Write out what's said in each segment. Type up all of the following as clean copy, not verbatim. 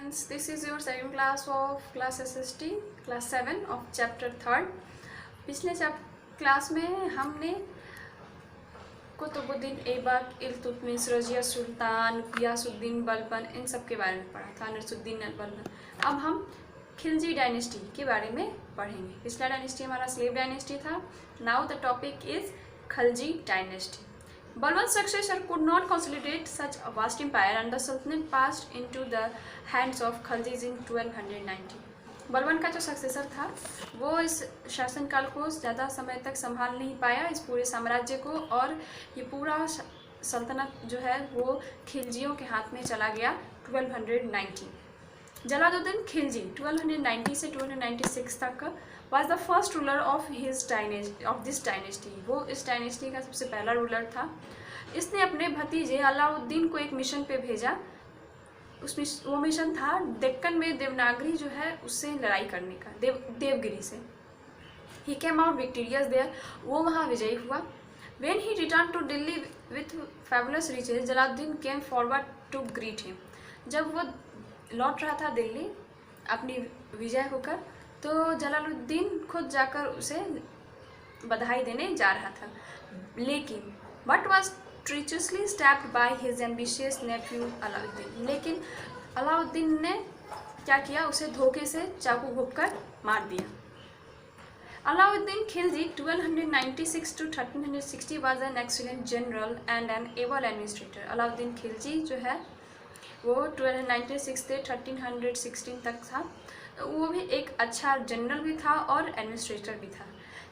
students, this is your second class of class SST, class 7 of chapter 3rd. पिछले class में हमने कुतुबुद्दीन ऐबक, इल्तुतमिश, रजिया सुल्तान, गियासुद्दीन बलबन इन सब के बारे में पढ़ा था, नरसुद्दीन बलबन। अब हम खिलजी डायनेस्टी के बारे में पढ़ेंगे। पिछला डायनेस्टी हमारा स्लेव डायनेस्टी था। Now the topic is Khilji dynasty. Balban's successor could not consolidate such a vast empire and the Sultanate passed into the hands of Khaljis in 1290. Balban का जो सक्सेसर था वो इस शासनकाल को ज़्यादा समय तक संभाल नहीं पाया, इस पूरे साम्राज्य को, और ये पूरा सल्तनत जो है वो खिलजियों के हाथ में चला गया 1290. जलालुद्दीन खिलजी 1290 से 1296 तक was the first ruler of this dynasty. वो इस डायनेस्टी का सबसे पहला रूलर था. इसने अपने भतीजे अलाउद्दीन को एक मिशन पे भेजा. वो मिशन था डेक्कन में देवनागरी जो है उससे लड़ाई करने का, देवगिरी से. He came out victorious there. वो वहाँ विजयी हुआ. When he returned to Delhi with fabulous riches, Jalaluddin came forward to greet him. जब वो लौट रहा था दिल्ली अपनी विजय होकर, तो जलालुद्दीन खुद जाकर उसे बधाई देने जा रहा था. लेकिन but was treacherously stabbed by his ambitious nephew Alauddin. लेकिन अलाउद्दीन ने क्या किया, उसे धोखे से चाकू घोंपकर मार दिया. Alauddin Khilji 1296 to 1360 was an excellent general and an able administrator. Alauddin Khilji जो है वो 1296 से 1316 तक था. वो भी एक अच्छा जनरल भी था और एडमिनिस्ट्रेटर भी था.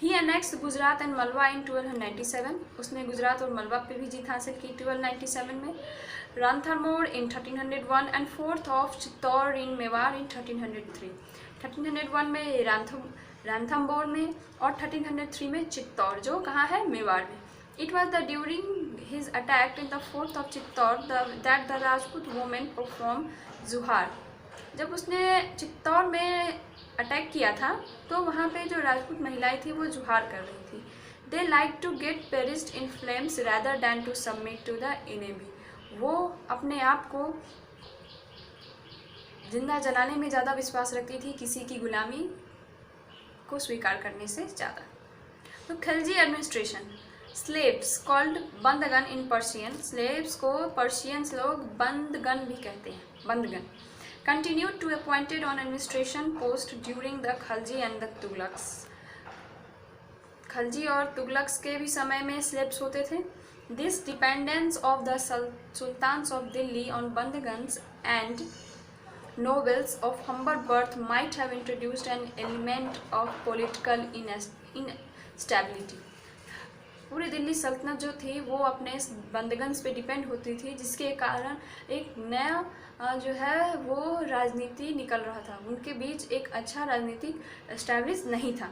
ही अनेक्स्ड गुजरात एंड मलवा इन 1297. उसने गुजरात और मलवा पे भी जीत हासिल की 1297 में. रणथंभौर इन 1301 एंड फोर्थ ऑफ चित्तौड़ इन मेवाड़ इन 1303. 1301 में रणथंभौर में और 1303 में चित्तौड़, जो कहाँ है, मेवाड़ में. It was during his attack in the fort of Chittor that the Rajput women performed zuhar. जब उसने चित्तौड़ में अटैक किया था तो वहाँ पे जो राजपूत महिलाएं थी वो जुहार कर रही थी. They like to get perished in flames rather than to submit to the enemy. वो अपने आप को जिंदा जलाने में ज़्यादा विश्वास रखती थी किसी की गुलामी को स्वीकार करने से ज़्यादा. तो Khilji administration. Slaves called bandagan in Persian. Slaves को पर्शियंस लोग बंदगन भी कहते हैं, बंदगन. Continued to appointed on administration post during the Khalji and the Tughlaqs. Khalji और तुगलक्स के भी समय में स्लेव्स होते थे. This dependence of the sultans of Delhi on bandagans and nobles of humble birth might have introduced an element of political instability. पूरी दिल्ली सल्तनत जो थी वो अपने बंदगन्स पे डिपेंड होती थी, जिसके कारण एक नया जो है वो राजनीति निकल रहा था. उनके बीच एक अच्छा राजनीतिक एस्टैब्लिश नहीं था.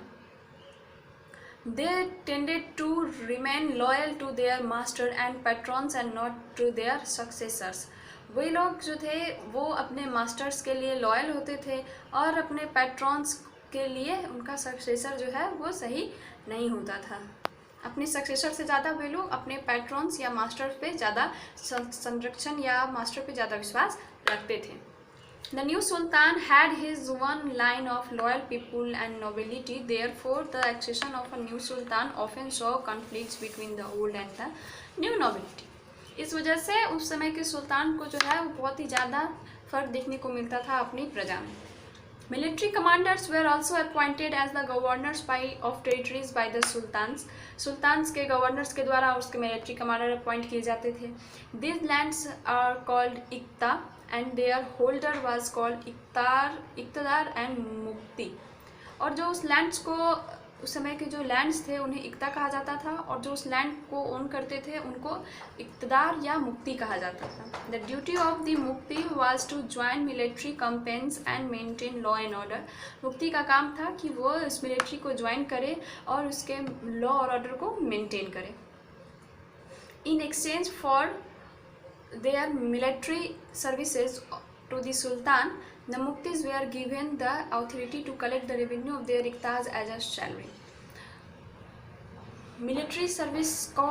They tended to remain loyal to their master and patrons and not to their successors. वही लोग जो थे वो अपने मास्टर्स के लिए लॉयल होते थे और अपने पैट्रॉन्स के लिए उनका सक्सेसर जो है वो सही नहीं होता था. अपने सक्सेसर से ज़्यादा वे लोग अपने पैट्रॉन्स या मास्टर पे ज़्यादा संरक्षण या मास्टर पे ज़्यादा विश्वास रखते थे. The new sultan had his one line of loyal people and nobility. Therefore the accession of a new sultan often saw conflicts between the old and the new nobility. इस वजह से उस समय के सुल्तान को जो है वो बहुत ही ज़्यादा फर्क देखने को मिलता था अपनी प्रजा में. Military commanders were also appointed as the governors of territories by the sultans. Sultans के governors के द्वारा उसके military commander appoint किए जाते थे. These lands are called इक्ता and their holder was called इक्तदार and मुक्ति. और जो उस lands को उस समय के जो लैंड्स थे उन्हें इक्ता कहा जाता था, और जो उस लैंड को ओन करते थे उनको इक्तदार या मुक्ति कहा जाता था. The duty of the muqti was to join military campaigns and maintain law and order. मुक्ति का काम था कि वो इस मिलिट्री को ज्वाइन करे और उसके लॉ और ऑर्डर को मेंटेन करे. In exchange for their military services to the Sultan, the Muktis were given the authority to collect the revenue of their iktas as a salary. Military service को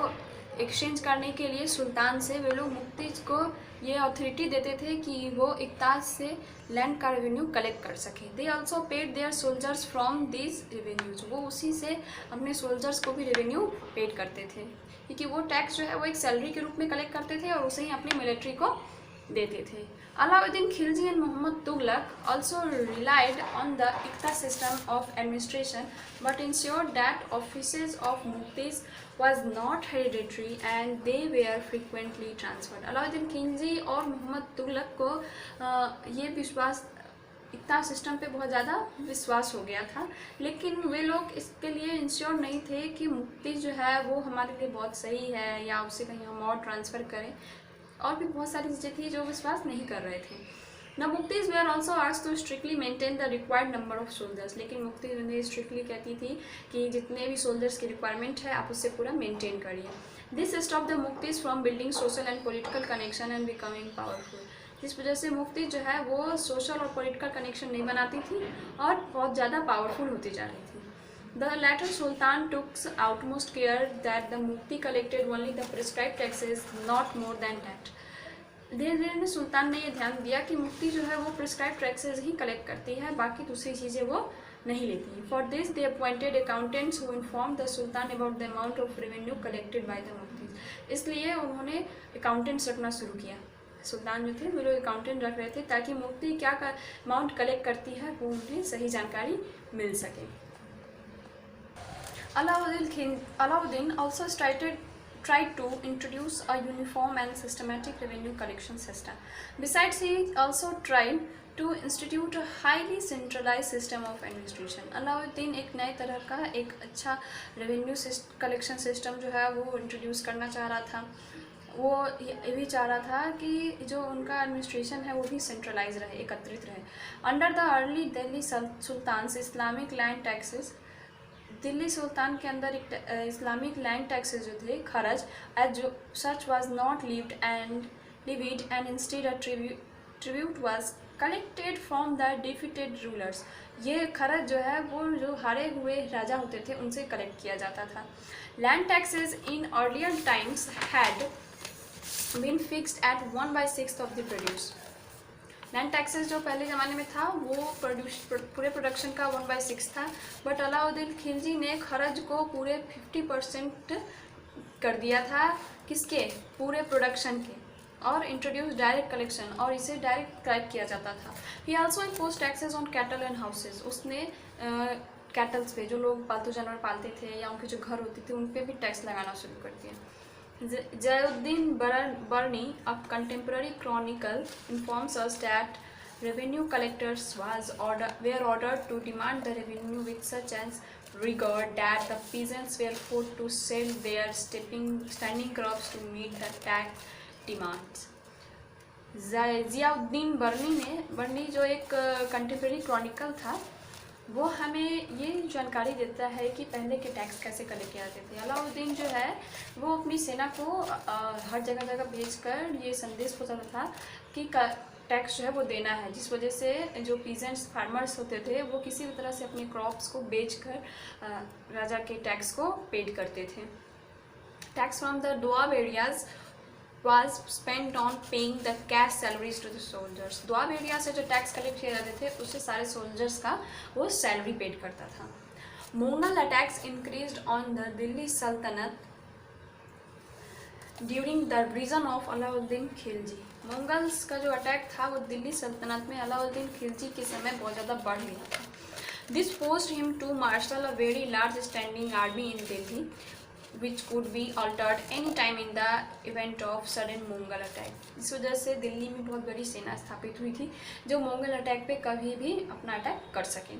exchange करने के लिए सुल्तान से वे लोग मुक्ति को ये अथॉरिटी देते थे कि वो इक्ताज से लैंड का रेवेन्यू कलेक्ट कर सके। They also paid their soldiers from this revenues, वो उसी से अपने सोल्जर्स को भी रेवेन्यू पेड करते थे, क्योंकि वो टैक्स जो है वो एक सैलरी के रूप में कलेक्ट करते थे और उसे ही अपनी मिलिट्री को देते थे। Alauddin Khalji and Muhammad Tughlaq also relied on the Iqta system of administration but ensured that offices of muftis was not hereditary and they were frequently transferred। Alauddin Khilji और मोहम्मद तुगलक को ये विश्वास इक्ता सिस्टम पे बहुत ज़्यादा विश्वास हो गया था, लेकिन वे लोग इसके लिए इंश्योर नहीं थे कि मुफ्ती जो है वो हमारे लिए बहुत सही है या उसे कहीं हम और ट्रांसफ़र करें, और भी बहुत सारी चीज़ें थी जो विश्वास नहीं कर रहे थे। The muftis were also asked to strictly maintain the required number of soldiers, लेकिन मुफ्ती उन्हें स्ट्रिक्टली कहती थी कि जितने भी सोल्जर्स की रिक्वायरमेंट है आप उससे पूरा मेंटेन करिए। This stop the muftis from building social and political connection and becoming powerful, जिस वजह से मुफ्ती जो है वो सोशल और पॉलिटिकल कनेक्शन नहीं बनाती थी और बहुत ज़्यादा पावरफुल होती जा रही थी। The latter sultan took utmost care that the mufti collected only the prescribed taxes, not more than that। धीरे धीरे सुल्तान ने ये ध्यान दिया कि मुफ्ती जो है वो प्रिस्क्राइब टैक्सेस ही कलेक्ट करती है, बाकी दूसरी चीज़ें वो नहीं लेती। For this they appointed accountants who inform the sultan about the amount of revenue collected by the mufti, इसलिए उन्होंने अकाउंटेंट्स रखना शुरू किया। सुल्तान जो थे वो लोग अकाउंटेंट रख रहे थे ताकि मुफ्ती क्या अमाउंट कलेक्ट करती है वो उन्हें सही जानकारी मिल सके। Alauddin also tried to introduce a uniform and systematic revenue collection system. Besides, he also tried to institute a highly centralized system of administration। Alauddin एक नए तरह का एक अच्छा रेवेन्यू कलेक्शन सिस्टम जो है वो इंट्रोड्यूस करना चाह रहा था। वो ये भी चाह रहा था कि जो उनका एडमिनिस्ट्रेशन है वो भी सेंट्रलाइज रहे, एकत्रित रहे। Under the early Delhi sultans Islamic land taxes, Delhi sultan के अंदर एक इस्लामिक लैंड टैक्सेस जो थे kharaj as such was not levied and instead a tribute was collected from the defeated rulers। ये खर्च जो है वो जो हारे हुए राजा होते थे उनसे कलेक्ट किया जाता था। Land taxes in earlier times had been fixed at 1/6 of the produce. Land taxes जो पहले ज़माने में था वो पूरे प्रोडक्शन का 1/6 था, बट अलाउद्दीन खिलजी ने खर्च को पूरे 50% कर दिया था, किसके? पूरे प्रोडक्शन के, और इंट्रोड्यूस डायरेक्ट कलेक्शन, और इसे डायरेक्ट कलेक्ट किया जाता था। ही also impose taxes on cattle and houses, उसने कैटल्स पे जो लोग पालतू जानवर पालते थे या उनके जो घर होते थे उन पर भी टैक्स लगाना शुरू कर दिया। Jayuddin Barni, a contemporary chronicle, informs us that revenue collectors were ordered to demand the revenue with such as rigor that the peasants were forced to sell their standing crops to meet the tax demands। Ziauddin बर्नी जो एक contemporary Chronicle था वो हमें ये जानकारी देता है कि पहले के टैक्स कैसे कलेक्ट किए जाते थे। अलाउद्दीन जो है वो अपनी सेना को हर जगह भेजकर ये संदेश पहुंचाता था कि टैक्स जो है वो देना है, जिस वजह से जो पीजेंट्स फार्मर्स होते थे वो किसी भी तरह से अपने क्रॉप्स को बेचकर राजा के टैक्स को पेड करते थे। Tax from the Doab areas was spent on paying the cash salaries to the soldiers। Doab area से जो टैक्स कलेक्ट किए जाते थे उससे सारे सोल्जर्स का वो सैलरी पेड करता था। Mughal attacks increased on the Delhi Sultanate during the reign of Alauddin Khilji. Mughals का जो अटैक था वो दिल्ली सल्तनत में अलाउद्दीन खिलजी के समय बहुत ज़्यादा बढ़ गया था। This forced him to marshal a very large standing army in Delhi which could be altered any time in the event of sudden Mongol attack। इस वजह से दिल्ली में बहुत बड़ी सेना स्थापित हुई थी जो मंगल अटैक पे कभी भी अपना अटैक कर सकें।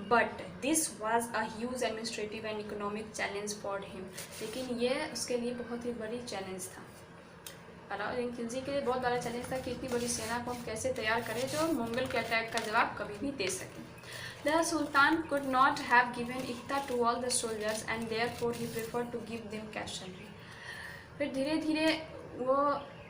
But this was a huge administrative and economic challenge for him, लेकिन ये उसके लिए बहुत ही बड़ी चैलेंज था। अलाउद्दीन खिलजी के लिए बहुत बड़ा चैलेंज था कि इतनी बड़ी सेना को हम कैसे तैयार करें जो मंगल के अटैक का जवाब कभी भी दे सकें। The Sultan could not have given Iqta to all the soldiers and therefore he preferred to give them cash salary। फिर धीरे धीरे वो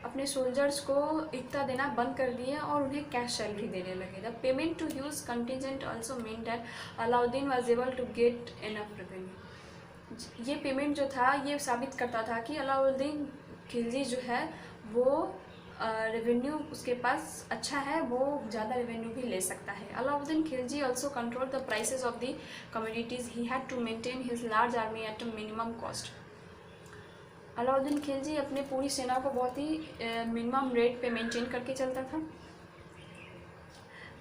अपने सोल्जर्स को इक्ता देना बंद कर दिए और उन्हें कैश सैलरी देने लगे। The payment to huge contingent also mean that Alauddin was able to get enough revenue. ये पेमेंट जो था ये साबित करता था कि अलाउद्दीन खिलजी जो है वो रेवेन्यू उसके पास अच्छा है, वो ज़्यादा रेवेन्यू भी ले सकता है। Alauddin Khilji also control the prices of the commodities, he had to maintain his large army at a minimum cost. Alauddin Khilji अपने पूरी सेना को बहुत ही मिनिमम रेट पे मेंटेन करके चलता था।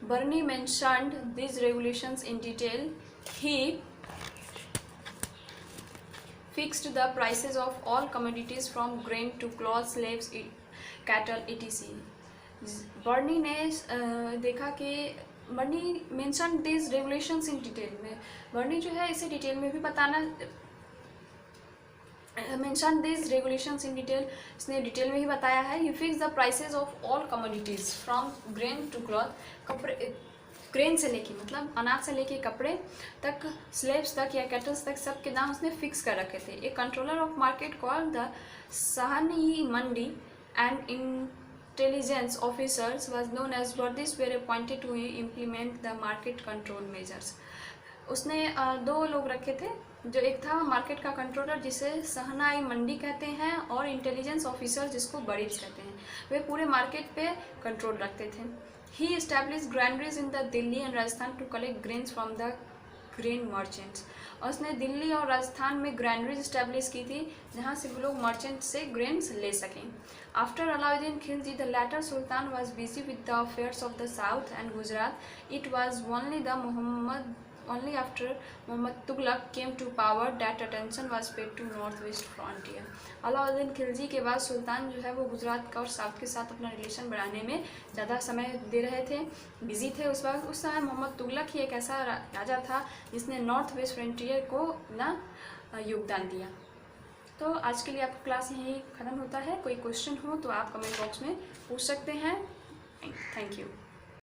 Barani mentioned this regulations in detail, he fixed the prices of all commodities from grain to cloth, slaves, cattle, etc. Barani ने देखा कि Barani mention this regulations in detail में, बर्नी जो है इसे डिटेल में भी बताना, mention this regulations in detail, इसने डिटेल में ही बताया है। He fix the prices of all commodities from grain to cloth, कपड़े ग्रेन से लेके मतलब अनाज से लेके कपड़े तक, स्लेव्स तक या कैटल्स तक, सब के दाम उसने फिक्स कर रखे थे। A controller of market called the shahna mandi and intelligence officers was known as barids were appointed to implement the market control measures. उसने दो लोग रखे थे, जो एक था मार्केट का कंट्रोलर जिसे सहनाई मंडी कहते हैं, और इंटेलिजेंस ऑफिसर जिसको बरीज कहते हैं, वे पूरे मार्केट पे कंट्रोल रखते थे। He established granaries in the Delhi and Rajasthan to collect grains from the grain merchants। और उसने दिल्ली और राजस्थान में ग्रैनरीज इस्टेब्लिश की थी जहाँ से वो लोग मर्चेंट से ग्रेन्स ले सकें। After Alauddin Khilji the latter Sultan was busy with the affairs of the south and Gujarat. It was only after Muhammad Tughlaq came to power that attention was paid to northwest frontier। Alauddin Khilji के बाद सुल्तान जो है वो गुजरात का और south के साथ अपना रिलेशन बढ़ाने में ज़्यादा समय दे रहे थे, बिजी थे उस वक्त। उस समय मोहम्मद तुगलक ही एक ऐसा राजा था जिसने नॉर्थ वेस्ट फ्रंटियर को ना योगदान दिया। तो आज के लिए आपका क्लास यहीं ख़त्म होता है। कोई क्वेश्चन हो तो आप कमेंट बॉक्स में पूछ सकते हैं। Thank you.